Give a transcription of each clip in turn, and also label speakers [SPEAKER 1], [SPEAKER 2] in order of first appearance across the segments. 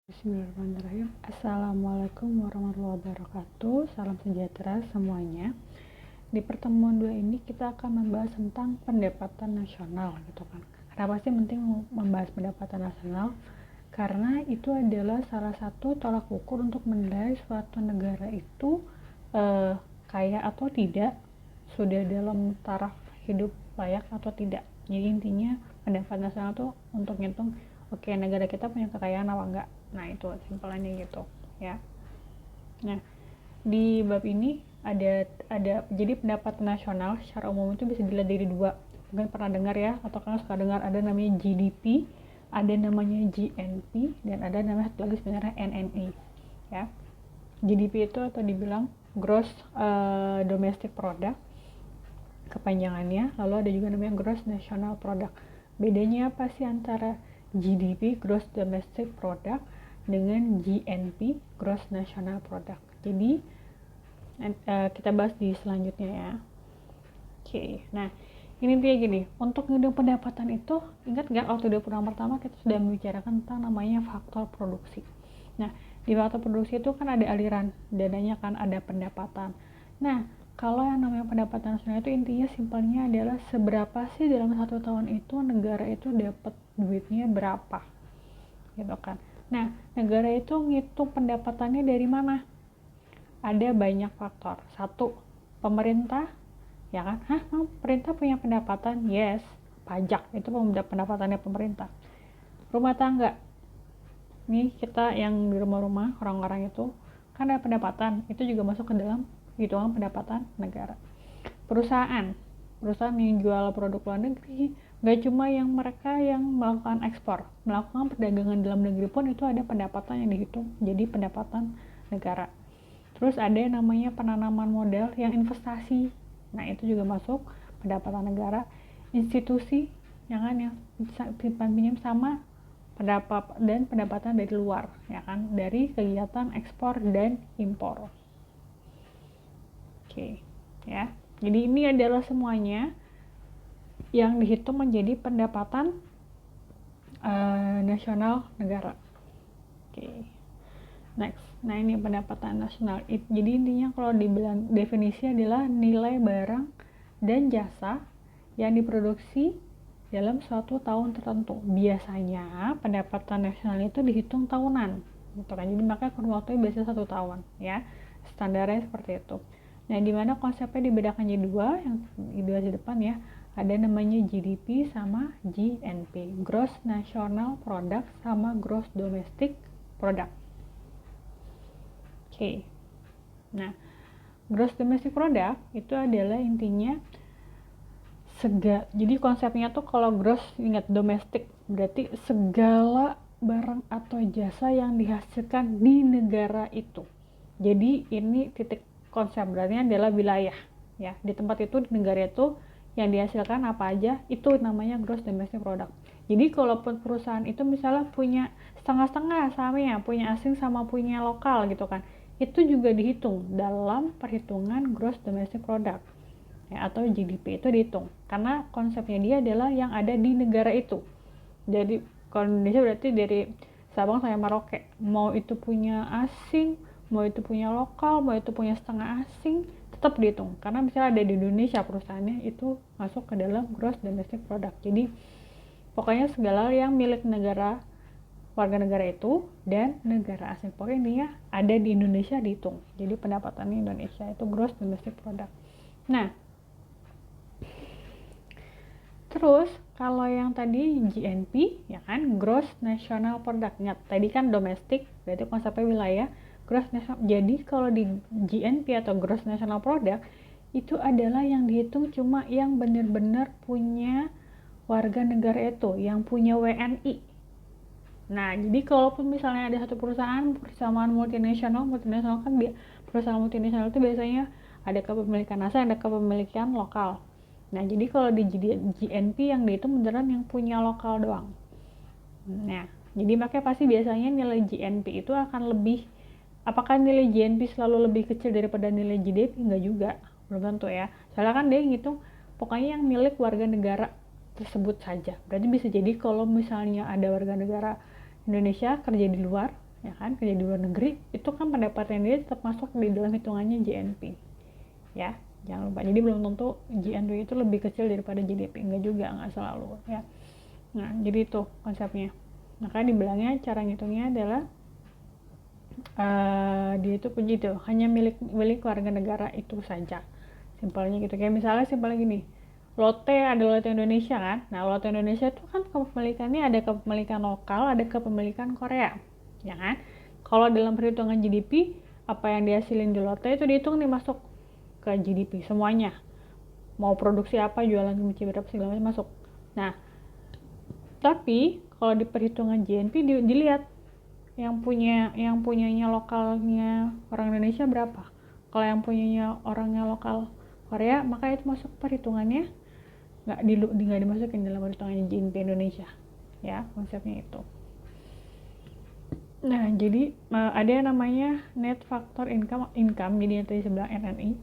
[SPEAKER 1] Bismillahirrahmanirrahim. Assalamualaikum warahmatullahi wabarakatuh. Salam sejahtera semuanya. Di pertemuan 2 ini kita akan membahas tentang pendapatan nasional gitu kan. Kenapa sih penting membahas pendapatan nasional? Karena itu adalah salah satu tolak ukur untuk menilai suatu negara itu kaya atau tidak, sudah dalam taraf hidup layak atau tidak. Jadi intinya pendapatan nasional tuh untuk ngitung oke, negara kita punya kekayaan apa enggak. Nah, itu simpelnya gitu ya. Nah, di bab ini ada jadi pendapatan nasional secara umum itu bisa dilihat dari dua. Mungkin pernah dengar ya, atau kalian suka dengar ada namanya GDP, ada namanya GNP, dan ada namanya lagi sebenarnya NNI ya. GDP itu atau dibilang gross domestic product kepanjangannya, lalu ada juga namanya gross national product. Bedanya apa sih antara GDP gross domestic product dengan GNP gross national product? Jadi kita bahas di selanjutnya ya. Oke, nah ini dia gini, untuk ngitung pendapatan itu, ingat nggak waktu di program pertama kita sudah membicarakan tentang namanya faktor produksi. Nah, di faktor produksi itu kan ada aliran dananya, kan ada pendapatan. Nah, kalau yang namanya pendapatan nasional itu intinya simpelnya adalah seberapa sih dalam satu tahun itu negara itu dapat duitnya berapa, gitu kan. Nah, negara itu ngitung pendapatannya dari mana? Ada banyak faktor. Satu, pemerintah, ya kan? Pemerintah punya pendapatan? Yes, pajak itu pendapatannya pemerintah. Rumah tangga, nih kita yang di rumah-rumah orang-orang itu kan ada pendapatan, itu juga masuk ke dalam hitungan pendapatan negara. Perusahaan yang jual produk luar negeri, gak cuma yang mereka yang melakukan ekspor, melakukan perdagangan dalam negeri pun itu ada pendapatan yang dihitung jadi pendapatan negara. Terus ada yang namanya penanaman modal yang investasi, nah itu juga masuk pendapatan negara. Institusi yang kan yang simpan pinjam sama pendapatan dari luar, ya kan, dari kegiatan ekspor dan impor. Oke, ya. Jadi ini adalah semuanya yang dihitung menjadi pendapatan nasional negara. Oke. Next. Nah, ini pendapatan nasional. Jadi intinya kalau dibilang definisi adalah nilai barang dan jasa yang diproduksi dalam suatu tahun tertentu. Biasanya pendapatan nasional itu dihitung tahunan, gitu kan. Jadi makanya kurun waktunya biasanya 1 tahun, ya. Standarnya seperti itu. Nah, di mana konsepnya dibedakan jadi dua, yang dibahas di depan ya. Ada namanya GDP sama GNP, Gross National Product sama Gross Domestic Product. Oke. Nah, Gross Domestic Product itu adalah intinya jadi konsepnya tuh kalau gross, ingat domestic, berarti segala barang atau jasa yang dihasilkan di negara itu. Jadi ini titik konsep, berarti adalah wilayah ya, di tempat itu, di negara itu yang dihasilkan apa aja, itu namanya gross domestic product. Jadi kalaupun perusahaan itu misalnya punya setengah-setengah sahamnya, punya asing sama punya lokal gitu kan, itu juga dihitung dalam perhitungan gross domestic product ya, atau GDP itu dihitung, karena konsepnya dia adalah yang ada di negara itu. Jadi kalau Indonesia berarti dari Sabang sampai Merauke, mau itu punya asing, mau itu punya lokal, mau itu punya setengah asing, tetap dihitung, karena misalnya ada di Indonesia perusahaannya, itu masuk ke dalam gross domestic product. Jadi pokoknya segala yang milik negara, warga negara itu dan negara asing, pokoknya intinya ada di Indonesia dihitung. Jadi pendapatannya Indonesia itu gross domestic product. Nah, terus kalau yang tadi GNP ya kan, Gross National Product. Ingat tadi kan domestik, berarti konsepnya wilayah. Gross National. Jadi kalau di GNP atau Gross National Product itu adalah yang dihitung cuma yang benar-benar punya warga negara itu, yang punya WNI. Nah, jadi kalaupun misalnya ada satu perusahaan multinasional kan perusahaan multinasional itu biasanya ada kepemilikan asing, ada kepemilikan lokal. Nah, jadi kalau di GNP yang dihitung beneran yang punya lokal doang. Nah, jadi makanya pasti biasanya nilai GNP itu akan lebih, apakah nilai GNP selalu lebih kecil daripada nilai GDP? Enggak juga, belum tentu ya. Soalnya kan dia ngitung pokoknya yang milik warga negara tersebut saja. Berarti bisa jadi kalau misalnya ada warga negara Indonesia kerja di luar, ya kan, kerja di luar negeri, itu kan pendapatan dia tetap masuk di dalam hitungannya GNP, ya jangan lupa. Jadi belum tentu GNP itu lebih kecil daripada GDP, enggak juga, enggak selalu ya. Nah jadi itu konsepnya. Makanya dibilangnya cara ngitungnya adalah dia itu punya itu hanya milik warga negara itu saja, simpelnya gitu. Kayak misalnya simpelnya gini, Lotte ada Lotte Indonesia kan. Nah Lotte Indonesia itu kan kepemilikannya ada kepemilikan lokal, ada kepemilikan Korea, ya kan. Kalau dalam perhitungan GDP, apa yang dihasilin di Lotte itu dihitung nih masuk ke GDP semuanya, mau produksi apa, jualan kunci berapa segala macam masuk. Nah tapi kalau di perhitungan GNP dilihat yang punyanya lokalnya orang Indonesia berapa. Kalau yang punyanya orangnya lokal Korea, maka itu masuk perhitungannya, nggak dimasukin dalam perhitungannya GNP Indonesia, ya konsepnya itu. Nah jadi ada yang namanya net factor income, jadi yang tadi sebelah NNI.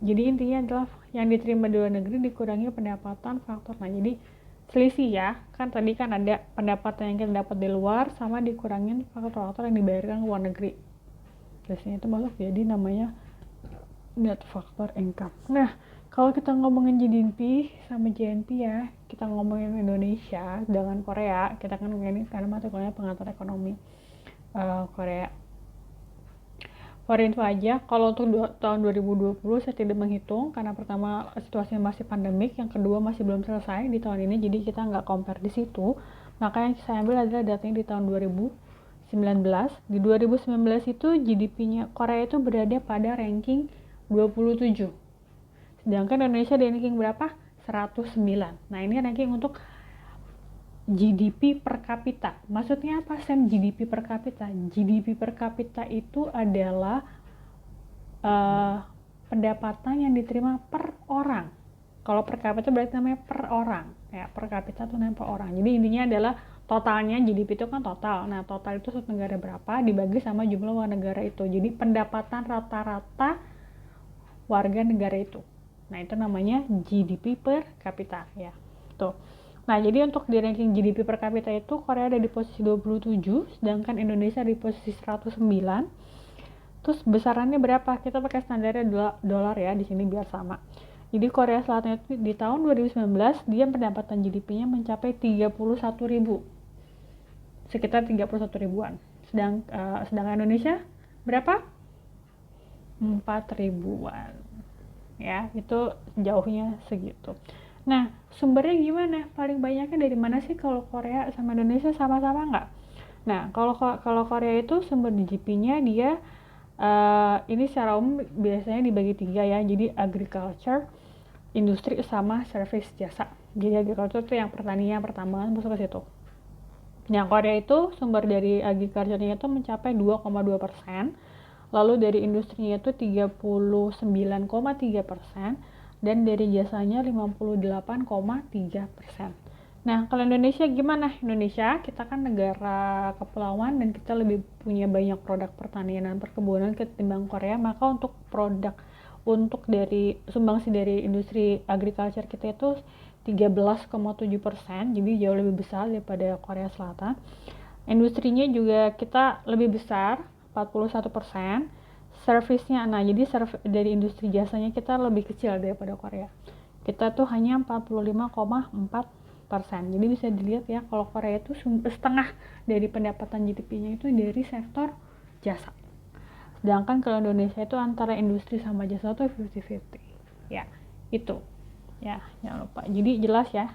[SPEAKER 1] Jadi intinya adalah yang diterima di luar negeri dikurangi pendapatan faktor. Nah jadi selisih ya, kan tadi kan ada pendapatan yang kita dapat di luar sama dikurangin faktor-faktor yang dibayarkan ke luar negeri, selisihnya itu masuk jadi namanya net factor income. Nah kalau kita ngomongin GDP sama GNP ya, kita ngomongin Indonesia dengan Korea, kita kan ngomongin karena mata kuliahnya pengatur ekonomi Korea. For info aja, kalau untuk tahun 2020 saya tidak menghitung karena pertama situasinya masih pandemik, yang kedua masih belum selesai di tahun ini, jadi kita nggak compare di situ. Maka yang saya ambil adalah datanya di tahun 2019. Di 2019 itu GDP-nya Korea itu berada pada ranking 27. Sedangkan Indonesia di ranking berapa? 109. Nah ini ranking untuk GDP per kapita. Maksudnya apa Sam GDP per kapita? GDP per kapita itu adalah pendapatan yang diterima per orang. Kalau per kapita berarti namanya per orang. Ya, per kapita itu namanya per orang. Jadi intinya adalah totalnya GDP itu kan total. Nah, total itu suatu negara berapa dibagi sama jumlah warga negara itu. Jadi pendapatan rata-rata warga negara itu. Nah, itu namanya GDP per kapita ya. Tuh. Nah, jadi untuk di ranking GDP per kapita itu Korea ada di posisi 27, sedangkan Indonesia di posisi 109. Terus besarannya berapa? Kita pakai standarnya dolar ya di sini biar sama. Jadi Korea Selatan itu di tahun 2019 dia pendapatan GDP-nya mencapai 31.000. Sekitar 31 ribuan. Sedangkan Indonesia berapa? 4 ribuan. Ya, itu jauhnya segitu. Nah, sumbernya gimana? Paling banyaknya dari mana sih kalau Korea sama Indonesia sama-sama nggak? Nah, kalau Korea itu sumber GDP-nya dia ini secara umum biasanya dibagi 3 ya. Jadi agriculture, industri sama service jasa. Jadi agriculture itu yang pertanian, pertambangan masuk ke situ. Yang Korea itu sumber dari agriculture-nya itu mencapai 2,2%. Lalu dari industrinya itu 39,3%. Dan dari jasanya 58,3%. Nah, kalau Indonesia gimana? Indonesia, kita kan negara kepulauan dan kita lebih punya banyak produk pertanian dan perkebunan ketimbang Korea, maka untuk dari sumbangsi dari industri agriculture kita itu 13,7%, jadi jauh lebih besar daripada Korea Selatan. Industrinya juga kita lebih besar, 41%. Servisnya, nah jadi dari industri jasanya kita lebih kecil daripada Korea. Kita tuh hanya 45,4%. Jadi bisa dilihat ya, kalau Korea itu setengah dari pendapatan GDP-nya itu dari sektor jasa. Sedangkan kalau Indonesia itu antara industri sama jasa tuh 50-50. Ya, itu. Ya, jangan lupa. Jadi jelas ya,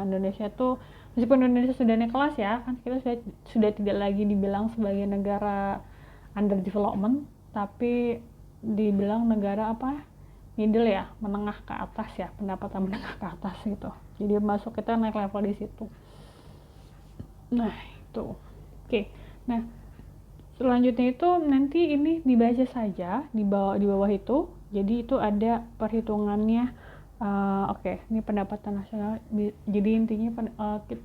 [SPEAKER 1] Indonesia tuh meskipun Indonesia sudah naik kelas ya, kan kita sudah tidak lagi dibilang sebagai negara under development, tapi dibilang negara apa? Middle ya, menengah ke atas ya, pendapatan menengah ke atas gitu. Jadi masuk kita naik level di situ. Nah, itu. Oke. Nah, selanjutnya itu nanti ini dibaca saja di bawah itu. Jadi itu ada perhitungannya. Oke, ini pendapatan nasional. Jadi intinya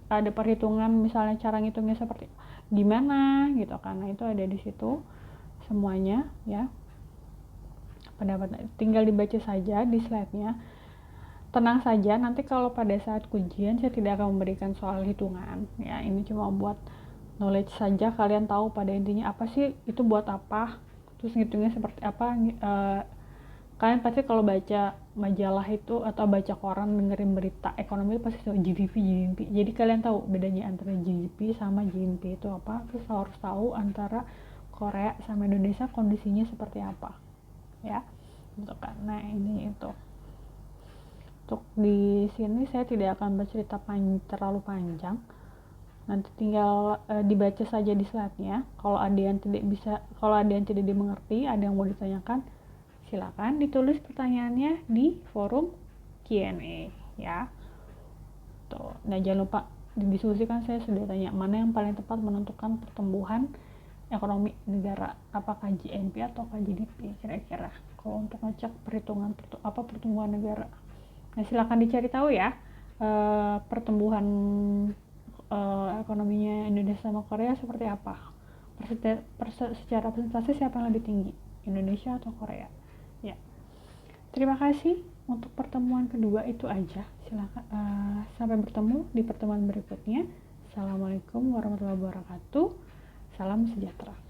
[SPEAKER 1] ada perhitungan misalnya cara ngitungnya seperti gimana gitu kan. Nah, itu ada di situ semuanya ya. Pendapatan tinggal dibaca saja di slide-nya. Tenang saja, nanti kalau pada saat ujian saya tidak akan memberikan soal hitungan ya. Ini cuma buat knowledge saja, kalian tahu pada intinya apa sih itu buat apa, terus ngitungnya seperti apa. Kalian pasti kalau baca majalah itu atau baca koran dengerin berita ekonomi itu pasti tahu GDP. Jadi kalian tahu bedanya antara GDP sama GNP itu apa. Terus harus tahu antara Korea sama Indonesia kondisinya seperti apa, ya, gitu kan. Nah ini itu. Untuk di sini saya tidak akan bercerita terlalu panjang. Nanti tinggal dibaca saja di slide-nya. Kalau ada yang tidak dimengerti, ada yang mau ditanyakan, silakan ditulis pertanyaannya di forum Q&A, ya. Tuh. Nah, jangan lupa didiskusikan. Saya sudah tanya mana yang paling tepat menentukan pertumbuhan ekonomi negara, apakah GNP atau GDP kira-kira kalau untuk ngecek perhitungan pertumbuhan negara. Nah, silakan dicari tahu ya pertumbuhan ekonominya Indonesia sama Korea seperti apa. Secara presentasi siapa yang lebih tinggi, Indonesia atau Korea? Ya, terima kasih untuk pertemuan kedua itu aja. Silakan sampai bertemu di pertemuan berikutnya. Assalamualaikum warahmatullahi wabarakatuh. Salam sejahtera.